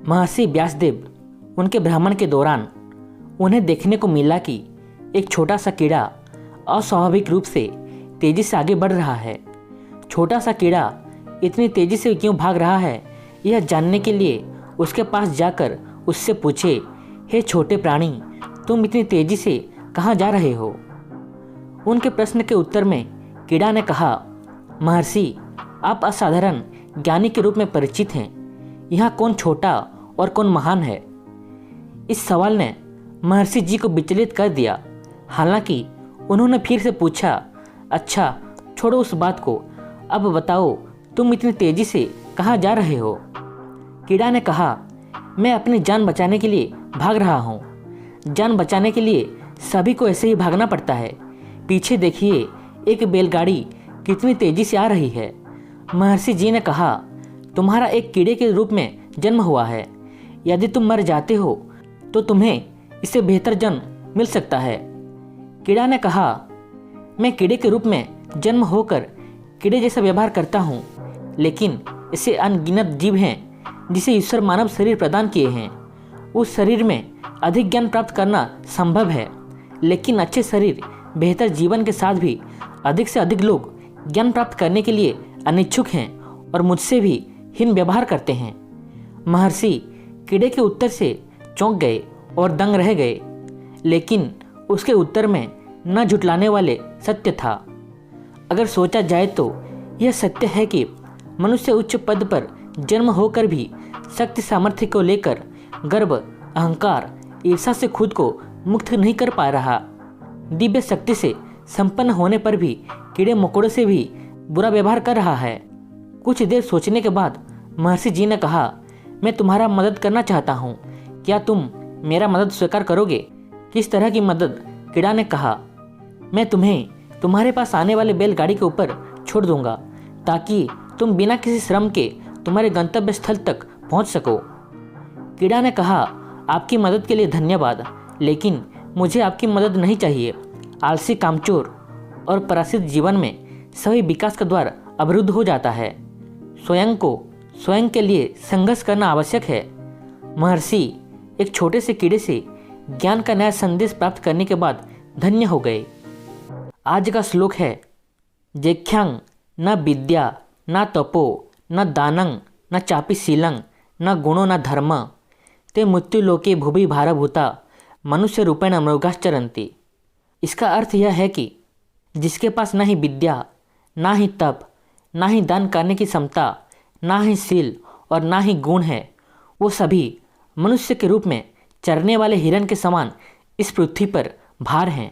महर्षि व्यासदेव उनके भ्रमण के दौरान उन्हें देखने को मिला कि एक छोटा सा कीड़ा अस्वाभाविक रूप से तेजी से आगे बढ़ रहा है। छोटा सा कीड़ा इतनी तेजी से क्यों भाग रहा है, यह जानने के लिए उसके पास जाकर उससे पूछे, हे छोटे प्राणी, तुम इतनी तेजी से कहाँ जा रहे हो? उनके प्रश्न के उत्तर में कीड़ा ने कहा, महर्षि, आप असाधारण ज्ञानी के रूप में परिचित हैं। यहाँ कौन छोटा और कौन महान है? इस सवाल ने महर्षि जी को विचलित कर दिया। हालांकि उन्होंने फिर से पूछा, अच्छा छोड़ो उस बात को, अब बताओ तुम इतनी तेजी से कहाँ जा रहे हो? कीड़ा ने कहा, मैं अपनी जान बचाने के लिए भाग रहा हूँ। जान बचाने के लिए सभी को ऐसे ही भागना पड़ता है। पीछे देखिए, एक बैलगाड़ी कितनी तेजी से आ रही है। महर्षि जी ने कहा, तुम्हारा एक कीड़े के रूप में जन्म हुआ है। यदि तुम मर जाते हो तो तुम्हें इससे बेहतर जन्म मिल सकता है। कीड़ा ने कहा, मैं कीड़े के रूप में जन्म होकर कीड़े जैसा व्यवहार करता हूँ, लेकिन ऐसे अनगिनत जीव हैं जिसे ईश्वर मानव शरीर प्रदान किए हैं। उस शरीर में अधिक ज्ञान प्राप्त करना संभव है, लेकिन अच्छे शरीर, बेहतर जीवन के साथ भी अधिक से अधिक लोग ज्ञान प्राप्त करने के लिए अनिच्छुक हैं और मुझसे भी हीन व्यवहार करते हैं। महर्षि कीड़े के उत्तर से चौंक गए और दंग रह गए, लेकिन उसके उत्तर में न झुटलाने वाले सत्य था। अगर सोचा जाए तो यह सत्य है कि मनुष्य उच्च पद पर जन्म होकर भी शक्ति सामर्थ्य को लेकर गर्व, अहंकार, ईर्ष्या से खुद को मुक्त नहीं कर पा रहा। दिव्य शक्ति से संपन्न होने पर भी कीड़े मकोड़ों से भी बुरा व्यवहार कर रहा है। कुछ देर सोचने के बाद महर्षि जी ने कहा, मैं तुम्हारा मदद करना चाहता हूँ। क्या तुम मेरा मदद स्वीकार करोगे? किस तरह की मदद? कीड़ा ने कहा, मैं तुम्हें तुम्हारे पास आने वाले बैलगाड़ी के ऊपर छोड़ दूंगा ताकि तुम बिना किसी श्रम के तुम्हारे गंतव्य स्थल तक पहुँच सको। कीड़ा ने कहा, आपकी मदद के लिए धन्यवाद, लेकिन मुझे आपकी मदद नहीं चाहिए। आलसी, कामचोर और परासित जीवन में सभी विकास का द्वार अवरुद्ध हो जाता है। स्वयं के लिए संघर्ष करना आवश्यक है। महर्षि एक छोटे से कीड़े से ज्ञान का नया संदेश प्राप्त करने के बाद धन्य हो गए। आज का श्लोक है, जेख्यांग न विद्या न तपो न दानंग न चापि शीलं न गुणो न धर्म ते मृत्युलोके भुवि भारभूता मनुष्य रूपेण मृगाश्चरन्ति। इसका अर्थ यह है कि जिसके पास ना ही विद्या, ना ही तप, ना ही दान करने की क्षमता, ना ही शील और ना ही गुण है, वो सभी मनुष्य के रूप में चरने वाले हिरण के समान इस पृथ्वी पर भार हैं।